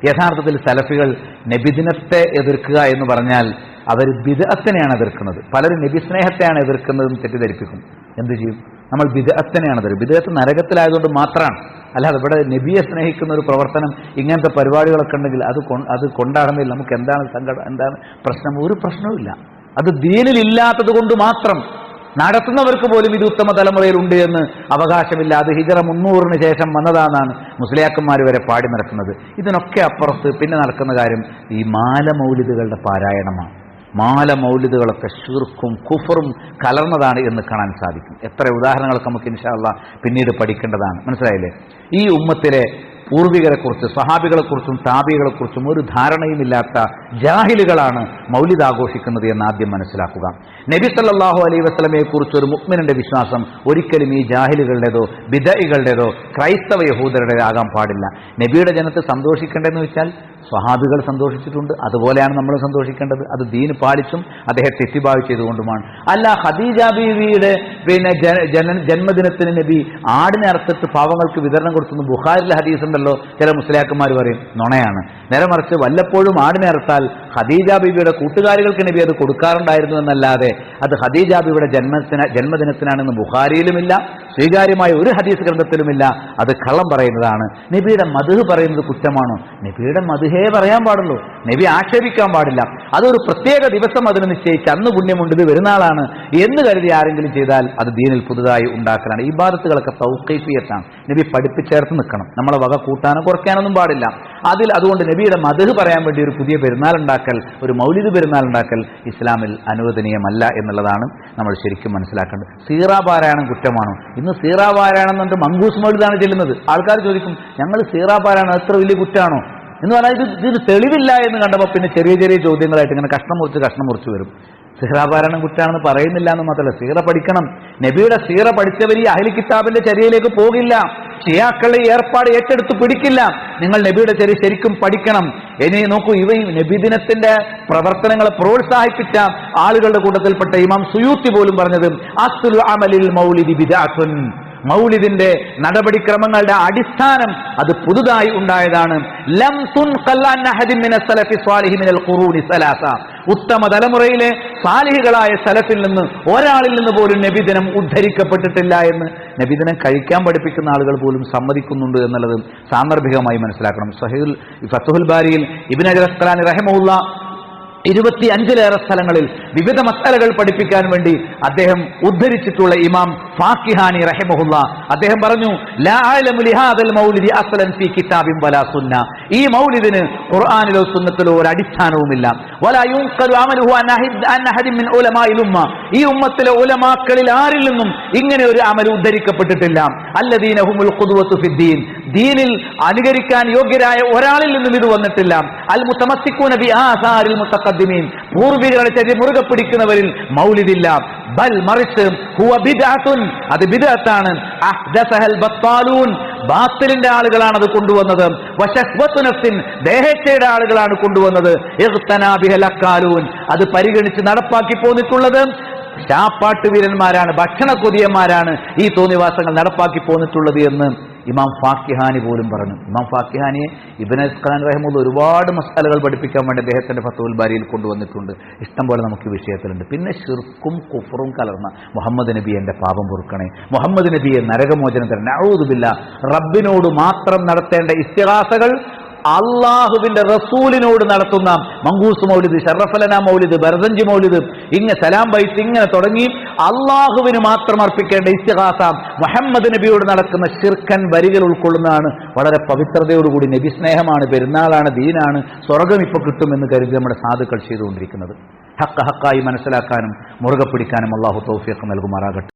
യഥാർത്ഥത്തിൽ സലഫികൾ നബിദിനത്തെ എതിർക്കുക എന്ന് പറഞ്ഞാൽ അവർ ബിദ്അത്തിനെയാണ് എതിർക്കുന്നത്. പലരും നബി സ്നേഹത്തെയാണ് എതിർക്കുന്നതെന്ന് തെറ്റിദ്ധരിപ്പിക്കും. എന്ത് ചെയ്യും? നമ്മൾ ബിദ്അത്തിനെയാണ് എതിർക്കുക. ബിദ്അത്ത് നരകത്തിലായതുകൊണ്ട് മാത്രമാണ്, അല്ലാതെ ഇവിടെ നബിയെ സ്നേഹിക്കുന്ന ഒരു പ്രവർത്തനം ഇങ്ങനത്തെ പരിപാടികളൊക്കെ ഉണ്ടെങ്കിൽ അത് കൊണ്ടാടുന്നതിൽ നമുക്ക് എന്താണ് സങ്കടം, എന്താണ് പ്രശ്നം? ഒരു പ്രശ്നവുമില്ല. അത് ദീനിൽ ഇല്ലാത്തത് കൊണ്ട് മാത്രം നടത്തുന്നവർക്ക് പോലും ഇത് ഉത്തമ തലമുറയിലുണ്ട് എന്ന് അവകാശമില്ല. അത് ഹിജറ 300-ന് ശേഷം വന്നതാണെന്നാണ് മുസ്ലിയാക്കന്മാർ വരെ പാടി നടക്കുന്നത്. ഇതിനൊക്കെ അപ്പുറത്ത് പിന്നെ നടക്കുന്ന കാര്യം ഈ മാല മൗലിദുകളുടെ പാരായണമാണ്. മാല മൗലിദുകളൊക്കെ ശിർക്കും കുഫറും കലർന്നതാണ് എന്ന് കാണാൻ സാധിക്കും. എത്ര ഉദാഹരണങ്ങളൊക്കെ നമുക്ക് ഇൻഷാ അല്ലാഹ് പിന്നീട് പഠിക്കേണ്ടതാണ്. മനസ്സിലായില്ലേ? ഈ ഉമ്മത്തിലെ പൂർവികരെക്കുറിച്ച്, സഹാബികളെക്കുറിച്ചും താബികളെക്കുറിച്ചും ഒരു ധാരണയുമില്ലാത്ത ജാഹിലുകളാണ് മൗലിദ് ആഘോഷിക്കുന്നത് എന്ന് ആദ്യം മനസ്സിലാക്കുക. നബി സല്ലല്ലാഹു അലൈഹി വസല്ലമയെ കുറിച്ച് ഒരു മുഅ്മിനിന്റെ വിശ്വാസം ഒരിക്കലും ഈ ജാഹിലുകളുടേതോ ബിദ്അഇകളുടേതോ ക്രൈസ്തവ യഹൂദരുടേതോ ആകാൻ പാടില്ല. നബിയുടെ ജനത്തെ സന്തോഷിക്കേണ്ടതെന്ന് വെച്ചാൽ സ്വഹാബികൾ സന്തോഷിച്ചിട്ടുണ്ട്, അതുപോലെയാണ് നമ്മൾ സന്തോഷിക്കേണ്ടത്. അത് ദീന് പാലിച്ചും അദ്ദേഹത്തെ ഇത്തിബാഅ് ചെയ്തുകൊണ്ടുമാണ്. അല്ല ഖദീജ ബീവിയുടെ ജന്മദിനത്തിന് നബി ആടിനെ അറുത്തിട്ട് പാവങ്ങൾക്ക് വിതരണം കൊടുത്തു ബുഖാരിലെ ഹദീസ് ഉണ്ടല്ലോ, ചില മുസ്ലിയാക്കന്മാർ പറയും നുണയാണ്. നേരെ മറിച്ച് വല്ലപ്പോഴും ആടിനെ അറുത്താൽ ഖദീജ ബീവിയുടെ കൂട്ടുകാരികൾക്ക് നബി അത് കൊടുക്കാറുണ്ടായിരുന്നു എന്നല്ലാതെ അത് ഖദീജ ബീവിയുടെ ജന്മദിനത്തിനാണെന്ന് ബുഖാരിയിലുമില്ല, സ്വീകാര്യമായ ഒരു ഹദീസ് ഗ്രന്ഥത്തിലുമില്ല. അത് കള്ളം പറയുന്നതാണ്. നബിയുടെ മദ്ഹ് പറയുന്നത് കുറ്റമാണോ? നബിയുടെ മദ്ഹേ പറയാൻ പാടുള്ളൂ, നബി ആക്ഷേപിക്കാൻ പാടില്ല. അതൊരു പ്രത്യേക ദിവസം അതിന് നിശ്ചയിച്ച് അന്ന് പുണ്യമുണ്ട്, ഇത് വരുന്നാളാണ് എന്ന് കരുതി ആരെങ്കിലും ചെയ്താൽ അത് ദീനിൽ പുതുതായി ഉണ്ടാക്കലാണ്. ഈ ഇബാദത്തുകളൊക്കെ തൗഖീഫിയത്താണ്. നബി പഠിപ്പിച്ചേർത്ത് നിൽക്കണം. നമ്മളെ വക കൂട്ടാനോ കുറയ്ക്കാനൊന്നും പാടില്ല. അതുകൊണ്ട് നബിയുടെ മദ്ഹ് പറയാൻ വേണ്ടി ഒരു പുതിയ പെരുന്നാൾ ഉണ്ടാക്കൽ, ഒരു മൗലിദ് പെരുന്നാൾ ഉണ്ടാക്കൽ ഇസ്ലാമിൽ അനുവദനീയമല്ല എന്നുള്ളതാണ് നമ്മൾ ശരിക്കും മനസ്സിലാക്കേണ്ടത്. സീറാ പാരായണം കുറ്റമാണോ? ഇന്ന് സീറാ പാരായണം എന്നിട്ട് മങ്കൂസ് മൗലിദാണ് ചെല്ലുന്നത്. ആൾക്കാർ ചോദിക്കും, ഞങ്ങൾ സീറാ പാരായണം എത്ര വലിയ കുറ്റമാണോ എന്ന് പറഞ്ഞാൽ ഇതിന് തെളിവില്ല എന്ന് കണ്ടപ്പോൾ പിന്നെ ചെറിയ ചെറിയ ചോദ്യങ്ങളായിട്ട് ഇങ്ങനെ കഷ്ണം മുറിച്ച് വരും. സീറാപാരായണം കുറ്റാണെന്ന് പറയുന്നില്ല എന്ന് മാത്രമല്ല, സീറ പഠിക്കണം. നബിയുടെ സീറ പഠിച്ചവർ ഈ അഹ്ലി കിതാബിന്റെ ചര്യയിലേക്ക് പോകില്ല. ഷിയാക്കളെ ഏർപ്പാട് ഏറ്റെടുത്ത് പിടിക്കില്ല. നിങ്ങൾ നബിയുടെ ചര്യ ശരിക്കും പഠിക്കണം. ഇനി നോക്കൂ, ഇവ നബിദിനത്തിന്റെ പ്രവർത്തനങ്ങളെ പ്രോത്സാഹിപ്പിച്ച ആളുകളുടെ കൂട്ടത്തിൽപ്പെട്ട ഇമാം സുയൂത്തി പോലും പറഞ്ഞത് അസ്ലുൽ അമലിൽ മൗലിദി ബിദ്അത്തുൻ, മൗലിദിന്റെ നടപടിക്രമങ്ങളുടെ അടിസ്ഥാനം അത് പുതുതായി ഉണ്ടായതാണ്. ലം തുൻഖൽ അൻ അഹദിൻ മിനസ് സലഫി സ്വാലിഹി മിനൽ ഖുറൂനി സലാസ, ഉത്തമ തലമുറയിലെ സാലിഹികളായ സലഫിൽ നിന്ന് ഒരാളിൽ നിന്ന് പോലും നബിദിനം ഉദ്ധരിക്കപ്പെട്ടിട്ടില്ല എന്ന് നബിദിനം കഴിക്കാൻ പഠിപ്പിക്കുന്ന ആളുകൾ പോലും സമ്മതിക്കുന്നുണ്ട് എന്നുള്ളത് സാന്ദർഭികമായി മനസ്സിലാക്കണം. സഹീഹുൽ ഫത്ഹുൽ ബാരിയിൽ ഇബ്നു ഹജർ അസ്ഖലാനി റഹിമഹുല്ലാഹ് 25-ലേറെ സ്ഥലങ്ങളിൽ വിവിധ മസ്അലകൾ പഠിപ്പിക്കാൻ വേണ്ടി അദ്ദേഹം ഉദ്ധരിച്ചിട്ടുള്ള ഇമാം ഫാക്കിഹാനി റഹിമഹുല്ലാഹ് അദ്ദേഹം പറഞ്ഞു, ലാ അഅലമു ലിഹാദൽ മൗലിദി അസ്ലൻ ഫീ കിതാബിൻ വലാ സുന്ന, ഈ മൗലിദിന് ഖുർആനിലോ സുന്നത്തിലോ ഒരു അടിസ്ഥാനവുമില്ല. വലാ യുൻഖലു അമലുഹു അൻ അഹദിൻ മിൻ ഉലമാഇൽ ഉമ്മ, ഈ ഉമ്മത്തിലെ ഉലമാക്കളിൽ ആരിൽ നിന്നും ഇങ്ങനെ ഒരു അമൽ ഉദ്ധരിക്കപ്പെട്ടിട്ടില്ല. അല്ലദീന ഹുമുൽ ഖുദ്വത്തു ഫിദ്ദീൻ, ദീനിൽ അനുകരിക്കാൻ യോഗ്യരായ ഒരാളിൽ നിന്നും ഇത് വന്നിട്ടില്ല. അൽ മുതമസ്സിഖൂന ബി ആസാരിൽ മുതഖദ്ദിമീൻ, പൂർവികരുടെ ചര്യ മുറുകെ പിടിക്കുന്നവരിൽ മൗലിദില്ല. ബൽ മറിച്ച് ഹുവ ബിദ്അത്തുൻ, അത് ബിദ്അത്താണ്. അഹ്ദസഹൽ ബത്താലൂൻ, ബാത്തിലിന്റെ ആളുകളാണ് അത് കൊണ്ടുവന്നത്. വശഹ്വത്തു നഫ്സിൻ, ദേഹേച്ഛയുടെ ആളുകളാണ് കൊണ്ടുവന്നത്. ഇഖ്തനാ ബിഹൽ അക്കാലൂൻ, അത് പരിഗണിച്ച് നടപ്പാക്കി പോന്നിട്ടുള്ളത് ശാപ്പാട്ട് വീരന്മാരാണ്, ഭക്ഷണ കൊതിയന്മാരാണ് ഈ തോന്നിവാസങ്ങൾ നടപ്പാക്കി പോന്നിട്ടുള്ളത് എന്ന് ഇമാം ഫാക്കിഹാനി പോലും പറഞ്ഞു. ഇമാം ഫാക്കിഹാനിയെ ഇബ്നു അസ്ഖലാനി റഹിമഹുല്ലാഹ് ഒരുപാട് മസ്അലകൾ പഠിപ്പിക്കാൻ വേണ്ടി അദ്ദേഹത്തിന്റെ ഫത്ഹുൽ ബാരിയിൽ കൊണ്ടുവന്നിട്ടുണ്ട്. ഇഷ്ടം പോലെ നമുക്ക് വിഷയത്തിലുണ്ട്. പിന്നെ ശിർക്കും കുഫറും കലർന്ന മുഹമ്മദ് നബി എന്റെ പാപം പൊറുക്കണേ, മുഹമ്മദ് നബിയെ നരകമോചനം തരണേ, നഊദു ബില്ലാഹ്, റബ്ബിനോട് മാത്രം നടത്തേണ്ട ഇസ്തിഗാസകൾ അള്ളാഹുവിന്റെ റസൂലിനോട് നടത്തുന്ന മങ്കൂസ് മൗലിദ്, ഷറഫലന മൗലിദ്, ബർദഞ്ചി മൗലിദ്, ഇങ്ങനെ സലാം ബൈത്ത്, ഇങ്ങനെ തുടങ്ങി അള്ളാഹുവിന് മാത്രം അർപ്പിക്കേണ്ട ഇസ്തിഗാസ മുഹമ്മദ് നബിയോട് നടക്കുന്ന ശിർക്കൻ വരികൾ ഉൾക്കൊള്ളുന്നതാണ്. വളരെ പവിത്രതയോടുകൂടി നബി സ്നേഹമാണ്, പെരുന്നാളാണ്, ദീനാണ്, സ്വർഗം ഇപ്പൊ കിട്ടുമെന്ന് കരുതി നമ്മുടെ സാധുക്കൾ ചെയ്തുകൊണ്ടിരിക്കുന്നത്. ഹക്കായി മനസ്സിലാക്കാനും മുറുകെ പിടിക്കാനും അള്ളാഹു തൗഫീഖ് നൽകുമാറാകട്ടെ.